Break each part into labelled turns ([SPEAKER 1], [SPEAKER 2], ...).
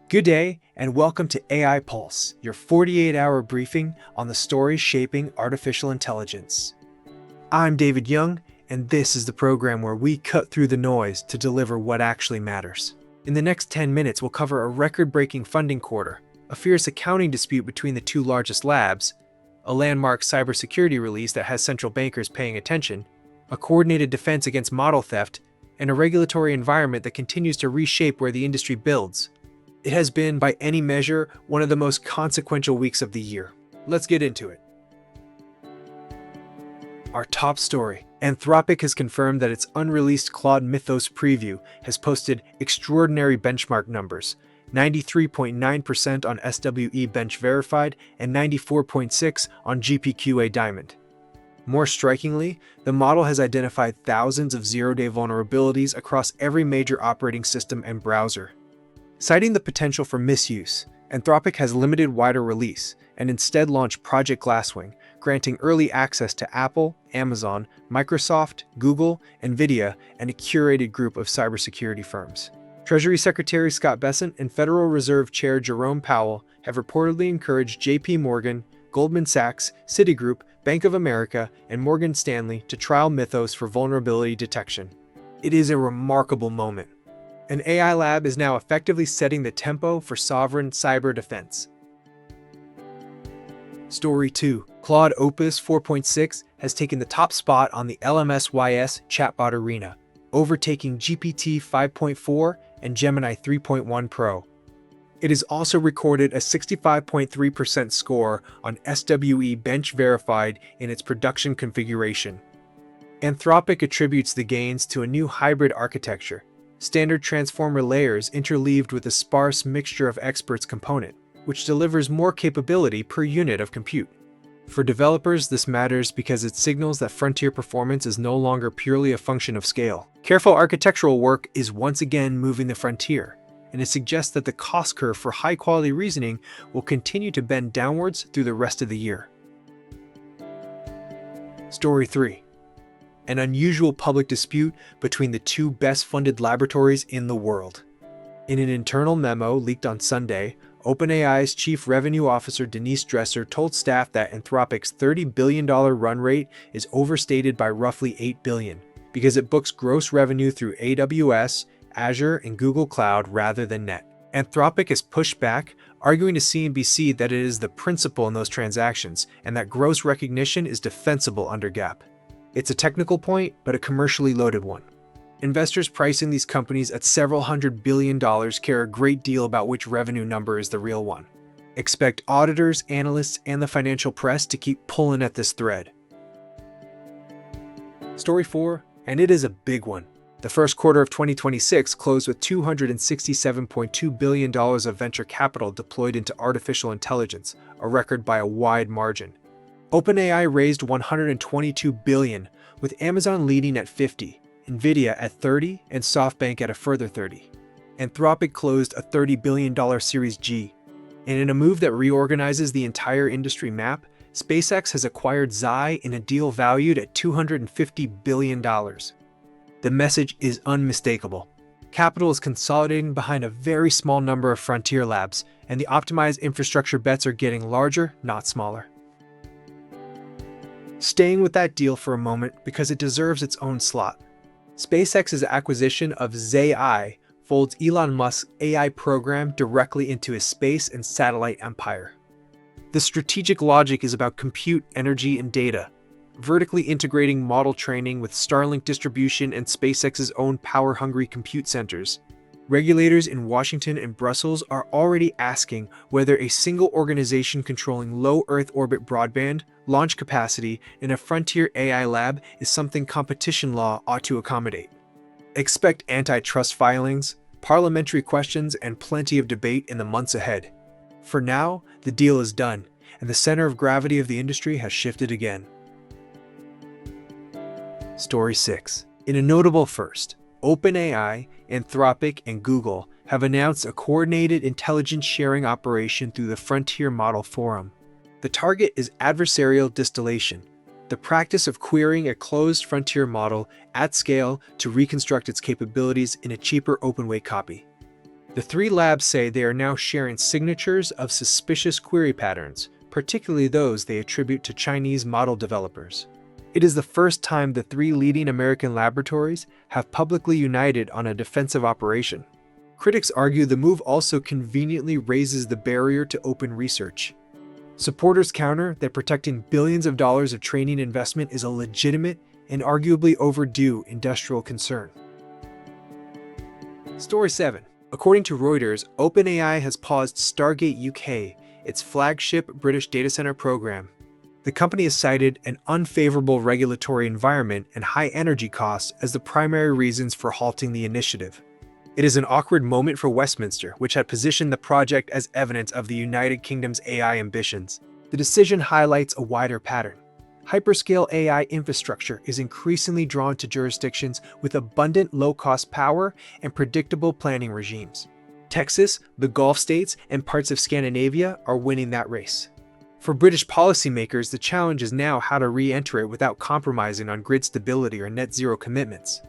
[SPEAKER 1] Good day, and welcome to AI Pulse, your 48-hour briefing on the stories shaping artificial intelligence. I'm David Young, and this is the program where we cut through the noise to deliver what actually matters. In the next 10 minutes, we'll cover a record-breaking funding quarter, a fierce accounting dispute between the two largest labs, a landmark cybersecurity release that has central bankers paying attention, a coordinated defense against model theft, and a regulatory environment that continues to reshape where the industry builds. It has been, by any measure, one of the most consequential weeks of the year. Let's get into it. Our top story. Anthropic has confirmed that its unreleased Claude Mythos preview has posted extraordinary benchmark numbers, 93.9% on SWE Bench Verified and 94.6% on GPQA Diamond. More strikingly, the model has identified thousands of zero-day vulnerabilities across every major operating system and browser. Citing the potential for misuse, Anthropic has limited wider release and instead launched Project Glasswing, granting early access to Apple, Amazon, Microsoft, Google, NVIDIA, and a curated group of cybersecurity firms. Treasury Secretary Scott Bessent and Federal Reserve Chair Jerome Powell have reportedly encouraged JP Morgan, Goldman Sachs, Citigroup, Bank of America, and Morgan Stanley to trial Mythos for vulnerability detection. It is a remarkable moment. An AI lab is now effectively setting the tempo for sovereign cyber defense. Story 2. Claude Opus 4.6 has taken the top spot on the LMSYS chatbot arena, overtaking GPT 5.4 and Gemini 3.1 Pro. It has also recorded a 65.3% score on SWE Bench Verified in its production configuration. Anthropic attributes the gains to a new hybrid architecture, standard transformer layers interleaved with a sparse mixture of experts component, which delivers more capability per unit of compute. For developers, this matters because it signals that frontier performance is no longer purely a function of scale. Careful architectural work is once again moving the frontier, and it suggests that the cost curve for high-quality reasoning will continue to bend downwards through the rest of the year. Story 3. An unusual public dispute between the two best-funded laboratories in the world. In an internal memo leaked on Sunday, OpenAI's Chief Revenue Officer Denise Dresser told staff that Anthropic's $30 billion run rate is overstated by roughly $8 billion because it books gross revenue through AWS, Azure, and Google Cloud rather than net. Anthropic has pushed back, arguing to CNBC that it is the principal in those transactions and that gross recognition is defensible under GAAP. It's a technical point, but a commercially loaded one. Investors pricing these companies at several $100 billion care a great deal about which revenue number is the real one. Expect auditors, analysts, and the financial press to keep pulling at this thread. Story 4, and it is a big one. The first quarter of 2026 closed with $267.2 billion of venture capital deployed into artificial intelligence, a record by a wide margin. OpenAI raised $122 billion, with Amazon leading at $50, NVIDIA at $30, and SoftBank at a further $30. Anthropic closed a $30 billion Series G. And in a move that reorganizes the entire industry map, SpaceX has acquired Zai in a deal valued at $250 billion. The message is unmistakable. Capital is consolidating behind a very small number of frontier labs, and the optimized infrastructure bets are getting larger, not smaller. Staying with that deal for a moment because it deserves its own slot. SpaceX's acquisition of Zai folds Elon Musk's AI program directly into his space and satellite empire. The strategic logic is about compute, energy, and data, vertically integrating model training with Starlink distribution and SpaceX's own power-hungry compute centers. Regulators in Washington and Brussels are already asking whether a single organization controlling low Earth orbit broadband, launch capacity, in a frontier AI lab is something competition law ought to accommodate. Expect antitrust filings, parliamentary questions, and plenty of debate in the months ahead. For now, the deal is done, and the center of gravity of the industry has shifted again. Story 6. In a notable first, OpenAI, Anthropic, and Google have announced a coordinated intelligence sharing operation through the Frontier Model Forum. The target is adversarial distillation, the practice of querying a closed frontier model at scale to reconstruct its capabilities in a cheaper open-weight copy. The three labs say they are now sharing signatures of suspicious query patterns, particularly those they attribute to Chinese model developers. It is the first time the three leading American laboratories have publicly united on a defensive operation. Critics argue the move also conveniently raises the barrier to open research. Supporters counter that protecting billions of dollars of training investment is a legitimate and arguably overdue industrial concern. Story 7. According to Reuters, OpenAI has paused Stargate UK, its flagship British data center program. The company has cited an unfavorable regulatory environment and high energy costs as the primary reasons for halting the initiative. It is an awkward moment for Westminster, which had positioned the project as evidence of the United Kingdom's AI ambitions. The decision highlights a wider pattern. Hyperscale AI infrastructure is increasingly drawn to jurisdictions with abundant low-cost power and predictable planning regimes. Texas, the Gulf states, and parts of Scandinavia are winning that race. For British policymakers, the challenge is now how to re-enter it without compromising on grid stability or net zero commitments.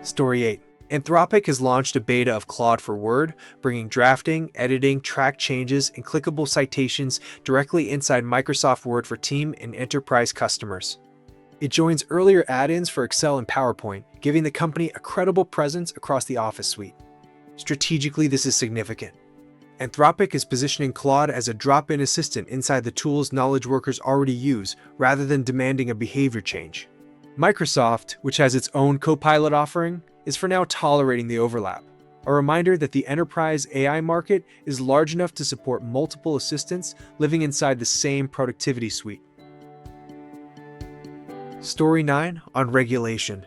[SPEAKER 1] Story 8. Anthropic has launched a beta of Claude for Word, bringing drafting, editing, track changes, and clickable citations directly inside Microsoft Word for Team and Enterprise customers. It joins earlier add-ins for Excel and PowerPoint, giving the company a credible presence across the Office suite. Strategically, this is significant. Anthropic is positioning Claude as a drop-in assistant inside the tools knowledge workers already use, rather than demanding a behavior change. Microsoft, which has its own Copilot offering, is for now tolerating the overlap, a reminder that the enterprise AI market is large enough to support multiple assistants living inside the same productivity suite. Story 9 on regulation.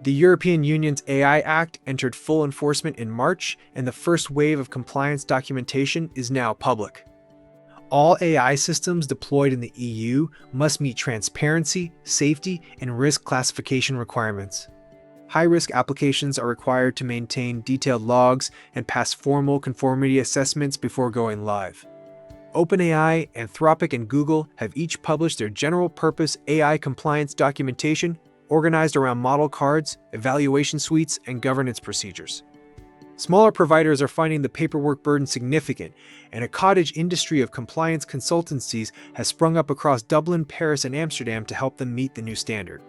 [SPEAKER 1] The European Union's AI Act entered full enforcement in March, and the first wave of compliance documentation is now public. All AI systems deployed in the EU must meet transparency, safety, and risk classification requirements. High-risk applications are required to maintain detailed logs and pass formal conformity assessments before going live. OpenAI, Anthropic, and Google have each published their general-purpose AI compliance documentation organized around model cards, evaluation suites, and governance procedures. Smaller providers are finding the paperwork burden significant, and a cottage industry of compliance consultancies has sprung up across Dublin, Paris, and Amsterdam to help them meet the new standard.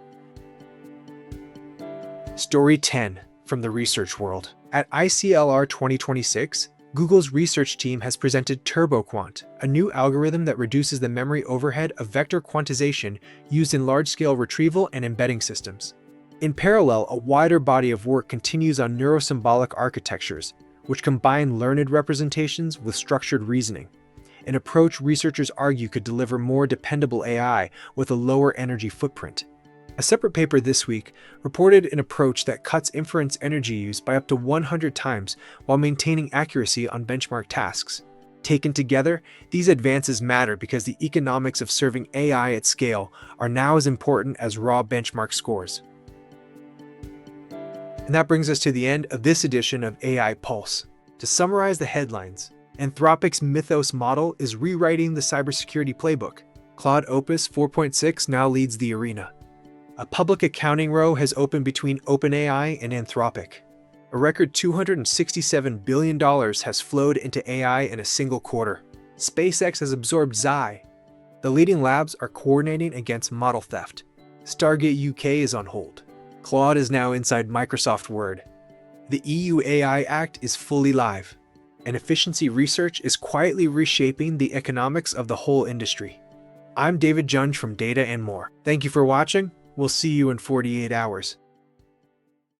[SPEAKER 1] Story 10 from the research world. At ICLR 2026, Google's research team has presented TurboQuant, a new algorithm that reduces the memory overhead of vector quantization used in large-scale retrieval and embedding systems. In parallel, a wider body of work continues on neurosymbolic architectures, which combine learned representations with structured reasoning, an approach researchers argue could deliver more dependable AI with a lower energy footprint. A separate paper this week reported an approach that cuts inference energy use by up to 100 times while maintaining accuracy on benchmark tasks. Taken together, these advances matter because the economics of serving AI at scale are now as important as raw benchmark scores. And that brings us to the end of this edition of AI Pulse. To summarize the headlines, Anthropic's Mythos model is rewriting the cybersecurity playbook. Claude Opus 4.6 now leads the arena. A public accounting row has opened between OpenAI and Anthropic. A record $267 billion has flowed into AI in a single quarter. SpaceX has absorbed Xi. The leading labs are coordinating against model theft. Stargate UK is on hold. Claude is now inside Microsoft Word. The EU AI Act is fully live. And efficiency research is quietly reshaping the economics of the whole industry. I'm David Junge from Data and More. Thank you for watching. We'll see you in 48 hours.